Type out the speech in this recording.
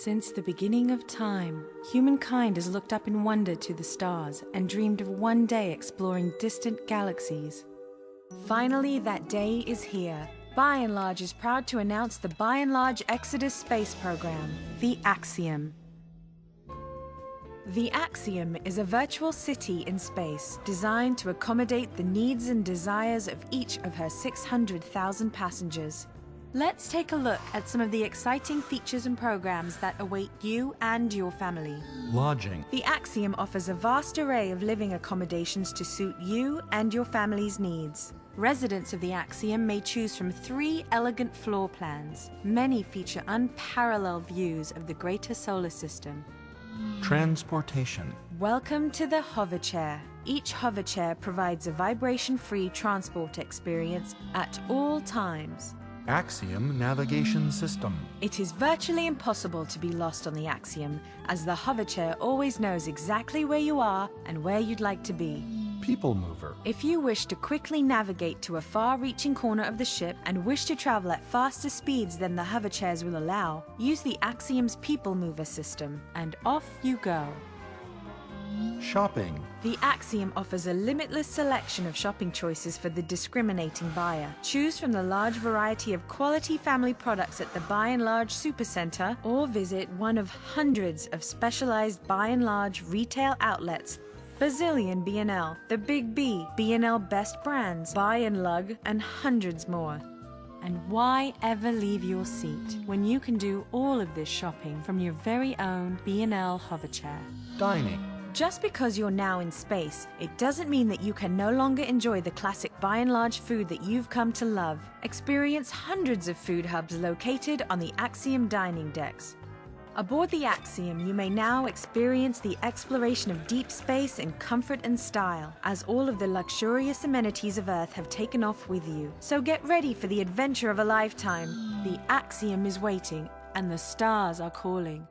Since the beginning of time, humankind has looked up in wonder to the stars and dreamed of one day exploring distant galaxies. Finally, that day is here. By and Large is proud to announce the By and Large Exodus space program, the Axiom. The Axiom is a virtual city in space designed to accommodate the needs and desires of each of her 600,000 passengers. Let's take a look at some of the exciting features and programs that await you and your family. Lodging. The Axiom offers a vast array of living accommodations to suit you and your family's needs. Residents of the Axiom may choose from 3 elegant floor plans. Many feature unparalleled views of the greater solar system. Transportation. Welcome to the hover chair. Each hover chair provides a vibration-free transport experience at all times. Axiom navigation system. It is virtually impossible to be lost on the Axiom, as the hover chair always knows exactly where you are and where you'd like to be. People mover. If you wish to quickly navigate to a far-reaching corner of the ship and wish to travel at faster speeds than the hover chairs will allow, use the Axiom's People Mover system, and off you go. Shopping. The Axiom offers a limitless selection of shopping choices for the discriminating buyer. Choose from the large variety of quality family products at the By and Large Supercenter, or visit one of hundreds of specialized By and Large retail outlets: Bazillion B&L, The Big B, B&L Best Brands, Buy and Lug, and hundreds more. And why ever leave your seat when you can do all of this shopping from your very own B&L hover chair? Dining. Just because you're now in space, it doesn't mean that you can no longer enjoy the classic By and Large food that you've come to love. Experience hundreds of food hubs located on the Axiom dining decks. Aboard the Axiom, you may now experience the exploration of deep space in comfort and style, as all of the luxurious amenities of Earth have taken off with you. So get ready for the adventure of a lifetime. The Axiom is waiting, and the stars are calling.